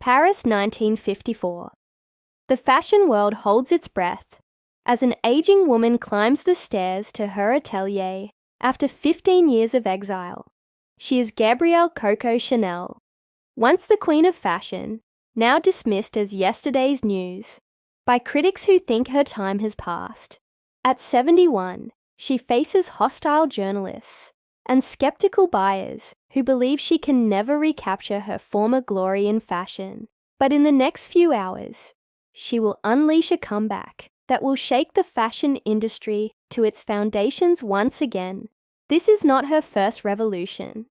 Paris 1954. The fashion world holds its breath as an aging woman climbs the stairs to her atelier after 15 years of exile. She is Gabrielle Coco Chanel, once the queen of fashion, now dismissed as yesterday's news by critics who think her time has passed. At 71, she faces hostile journalists and skeptical buyers who believe she can never recapture her former glory in fashion. But in the next few hours, she will unleash a comeback that will shake the fashion industry to its foundations once again. This is not her first revolution.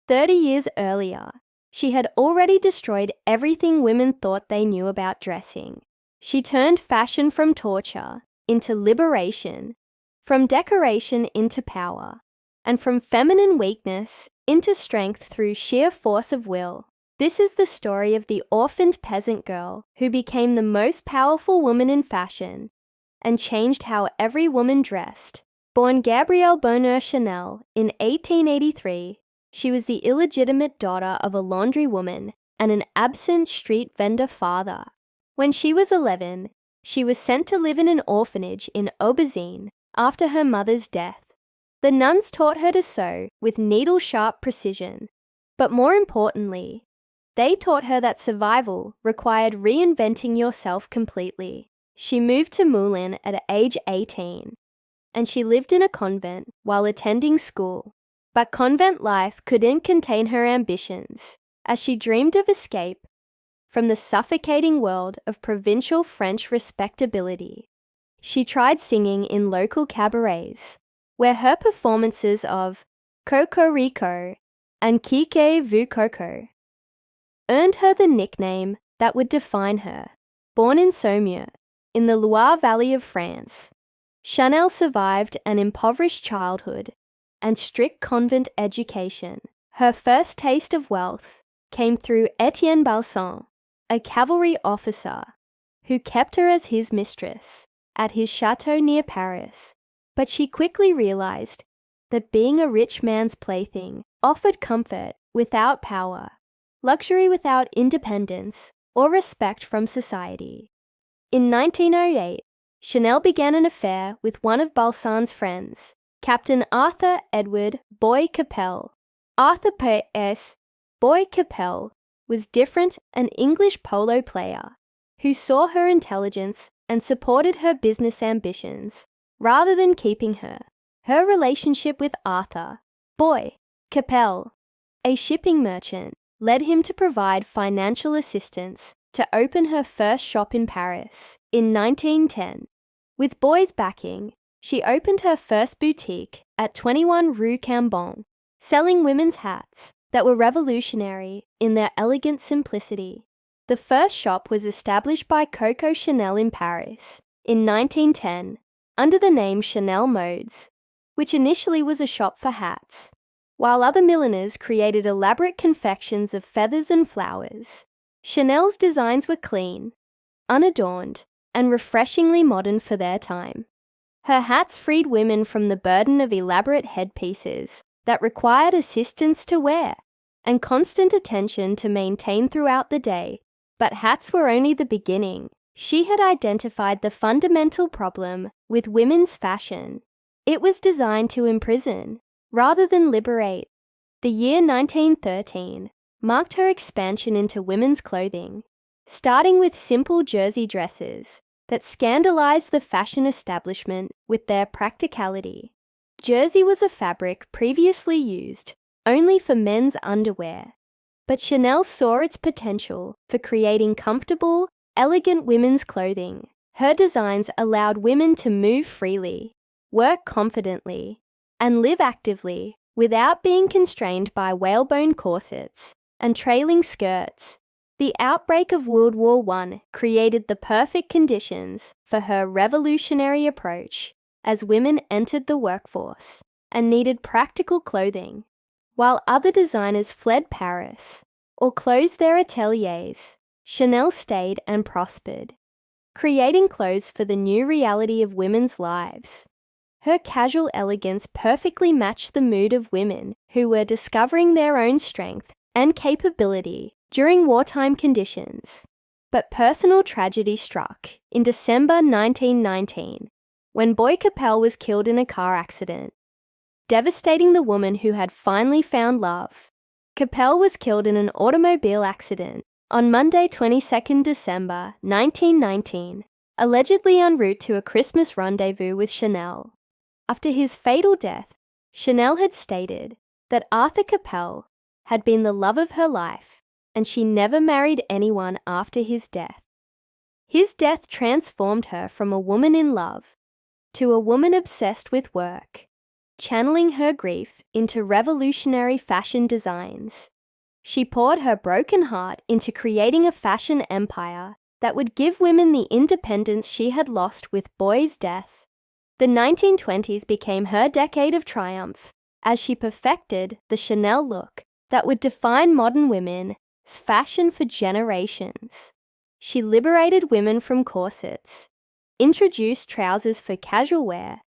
30 years earlier, she had already destroyed everything women thought they knew about dressing. She turned fashion from torture into liberation, from decoration into power, and from feminine weakness into strength through sheer force of will. This is the story of the orphaned peasant girl who became the most powerful woman in fashion and changed how every woman dressed. Born Gabrielle Bonheur Chanel in 1883, she was the illegitimate daughter of a laundry woman and an absent street vendor father. When she was 11, she was sent to live in an orphanage in Aubezine after her mother's death. The nuns taught her to sew with needle-sharp precision, but more importantly, they taught her that survival required reinventing yourself completely. She moved to Moulins at age 18, and she lived in a convent while attending school. But convent life couldn't contain her ambitions, as she dreamed of escape from the suffocating world of provincial French respectability. She tried singing in local cabarets, where her performances of Coco Rico and Kike Vu Coco earned her the nickname that would define her. Born in Saumur, in the Loire Valley of France, Chanel survived an impoverished childhood and strict convent education. Her first taste of wealth came through Etienne Balsan, a cavalry officer who kept her as his mistress at his chateau near Paris. But she quickly realized that being a rich man's plaything offered comfort without power, luxury without independence, or respect from society. In 1908, Chanel began an affair with one of Balsan's friends, Captain Arthur Edward Boy Capel. Arthur P.S. Boy Capel was different, an English polo player who saw her intelligence and supported her business ambitions rather than keeping her. Her relationship with Arthur Boy Capel, a shipping merchant, led him to provide financial assistance to open her first shop in Paris in 1910. With Boy's backing, she opened her first boutique at 21 Rue Cambon, selling women's hats that were revolutionary in their elegant simplicity. The first shop was established by Coco Chanel in Paris in 1910 under the name Chanel Modes, which initially was a shop for hats, while other milliners created elaborate confections of feathers and flowers. Chanel's designs were clean, unadorned, and refreshingly modern for their time. Her hats freed women from the burden of elaborate headpieces that required assistance to wear and constant attention to maintain throughout the day. But hats were only the beginning. She had identified the fundamental problem with women's fashion. It was designed to imprison rather than liberate. The year 1913 marked her expansion into women's clothing, starting with simple jersey dresses that scandalized the fashion establishment with their practicality. Jersey was a fabric previously used only for men's underwear, but Chanel saw its potential for creating comfortable, elegant women's clothing. Her designs allowed women to move freely, work confidently, and live actively without being constrained by whalebone corsets and trailing skirts. The outbreak of World War I created the perfect conditions for her revolutionary approach as women entered the workforce and needed practical clothing. While other designers fled Paris or closed their ateliers, Chanel stayed and prospered, creating clothes for the new reality of women's lives. Her casual elegance perfectly matched the mood of women who were discovering their own strength and capability during wartime conditions. But personal tragedy struck in December 1919 when Boy Capel was killed in a car accident, devastating the woman who had finally found love. Capel was killed in an automobile accident on Monday 22 December 1919, allegedly en route to a Christmas rendezvous with Chanel. After his fatal death, Chanel had stated that Arthur Capel had been the love of her life and she never married anyone after his death. His death transformed her from a woman in love to a woman obsessed with work, channeling her grief into revolutionary fashion designs. She poured her broken heart into creating a fashion empire that would give women the independence she had lost with Boy's death. The 1920s became her decade of triumph as she perfected the Chanel look that would define modern women's fashion for generations. She liberated women from corsets, introduced trousers for casual wear,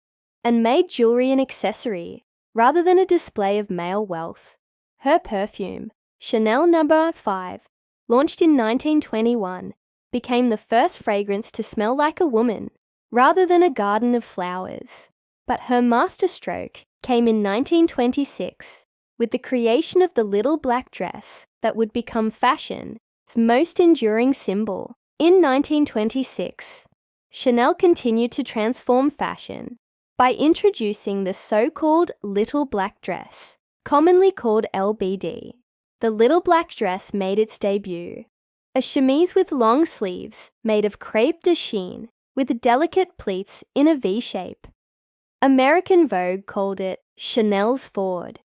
and made jewelry an accessory rather than a display of male wealth. Her perfume, Chanel No. 5, launched in 1921, became the first fragrance to smell like a woman rather than a garden of flowers. But her masterstroke came in 1926 with the creation of the little black dress that would become fashion's most enduring symbol. In 1926, Chanel continued to transform fashion by introducing the so-called little black dress, commonly called LBD. The little black dress made its debut, a chemise with long sleeves made of crêpe de chine with delicate pleats in a V shape. American Vogue called it Chanel's Ford,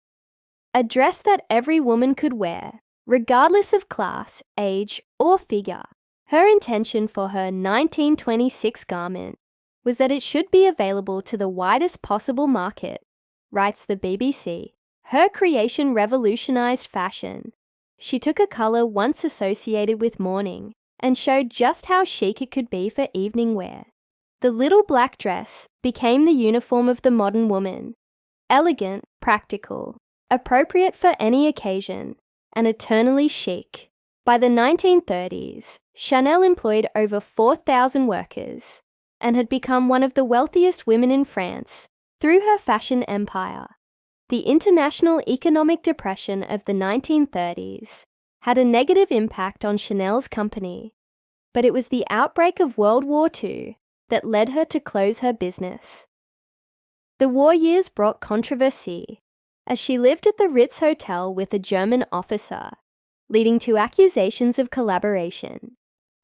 a dress that every woman could wear, regardless of class, age, or figure. Her intention for her 1926 garment was that it should be available to the widest possible market, writes the BBC. Her creation revolutionized fashion. She took a color once associated with mourning and showed just how chic it could be for evening wear. The little black dress became the uniform of the modern woman, elegant, practical, appropriate for any occasion, and eternally chic. By the 1930s, Chanel employed over 4,000 workers and had become one of the wealthiest women in France through her fashion empire. The international economic depression of the 1930s had a negative impact on Chanel's company, but it was the outbreak of World War II that led her to close her business. The war years brought controversy as she lived at the Ritz Hotel with a German officer, leading to accusations of collaboration.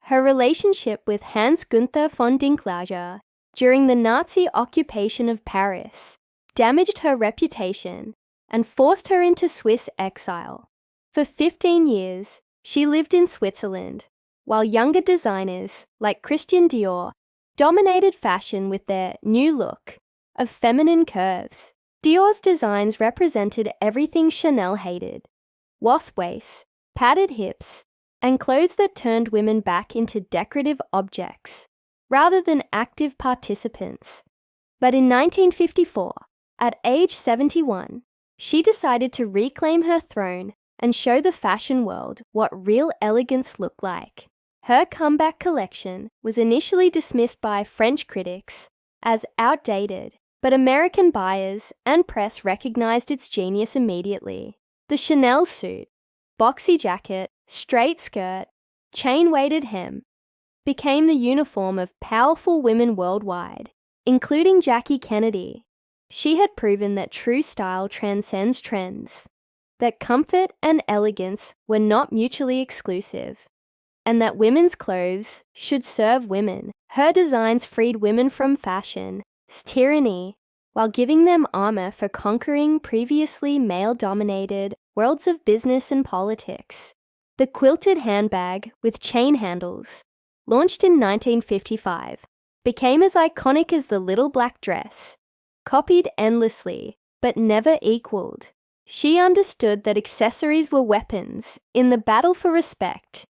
Her relationship with Hans Gunther von Dinklage during the Nazi occupation of Paris damaged her reputation and forced her into Swiss exile. For 15 years, she lived in Switzerland, while younger designers like Christian Dior dominated fashion with their new look of feminine curves. Dior's designs represented everything Chanel hated: wasp waists, padded hips, and clothes that turned women back into decorative objects rather than active participants. But in 1954, at age 71, she decided to reclaim her throne and show the fashion world what real elegance looked like. Her comeback collection was initially dismissed by French critics as outdated, but American buyers and press recognized its genius immediately. The Chanel suit, boxy jacket, straight skirt, chain-weighted hem, became the uniform of powerful women worldwide, including Jackie Kennedy. She had proven that true style transcends trends, that comfort and elegance were not mutually exclusive, and that women's clothes should serve women. Her designs freed women from fashion's tyranny while giving them armor for conquering previously male-dominated worlds of business and politics. The quilted handbag with chain handles, launched in 1955, became as iconic as the little black dress, copied endlessly, but never equaled. She understood that accessories were weapons in the battle for respect,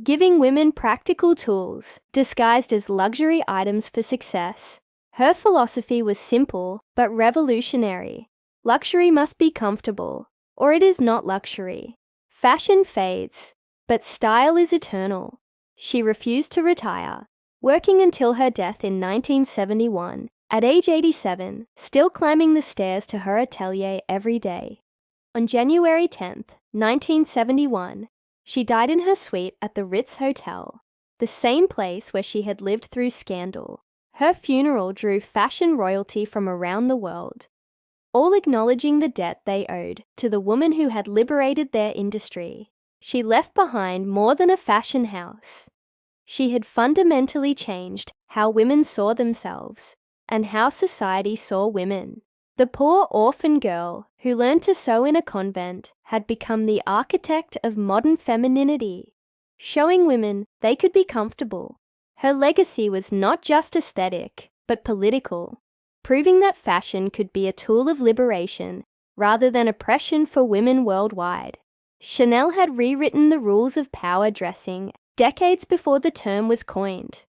giving women practical tools disguised as luxury items for success. Her philosophy was simple but revolutionary. Luxury must be comfortable, or it is not luxury. Fashion fades, But style is eternal. She refused to retire, working until her death in 1971, at age 87, still climbing the stairs to her atelier every day. On January 10, 1971, she died in her suite at the Ritz Hotel, the same place where she had lived through scandal. Her funeral drew fashion royalty from around the world, all acknowledging the debt they owed to the woman who had liberated their industry. She left behind more than a fashion house. She had fundamentally changed how women saw themselves and how society saw women. The poor orphan girl who learned to sew in a convent had become the architect of modern femininity, showing women they could be comfortable. Her legacy was not just aesthetic, but political, proving that fashion could be a tool of liberation rather than oppression for women worldwide. Chanel had rewritten the rules of power dressing decades before the term was coined,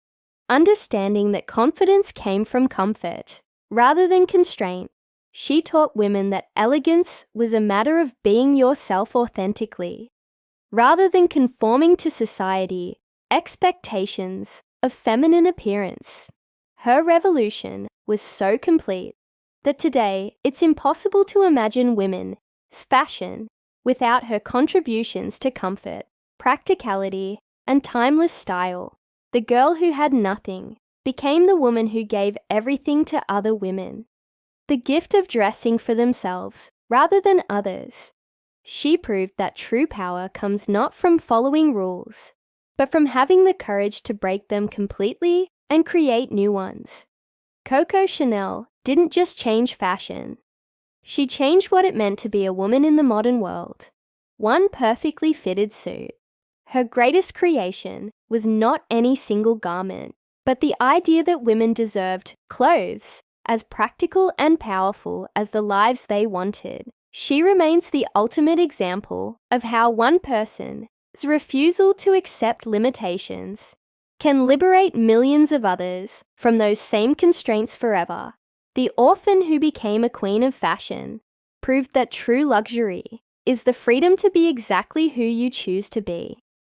understanding that confidence came from comfort rather than constraint. She taught women that elegance was a matter of being yourself authentically, rather than conforming to society expectations of feminine appearance. Her revolution was so complete that today it's impossible to imagine women's fashion without her contributions to comfort, practicality, and timeless style. The girl who had nothing became the woman who gave everything to other women. The gift of dressing for themselves rather than others. She proved that true power comes not from following rules, but from having the courage to break them completely and create new ones. Coco Chanel didn't just change fashion. She changed what it meant to be a woman in the modern world. One perfectly fitted suit. Her greatest creation was not any single garment, but the idea that women deserved clothes as practical and powerful as the lives they wanted. She remains the ultimate example of how one person's refusal to accept limitations can liberate millions of others from those same constraints forever. The orphan who became a queen of fashion proved that true luxury is the freedom to be exactly who you choose to be.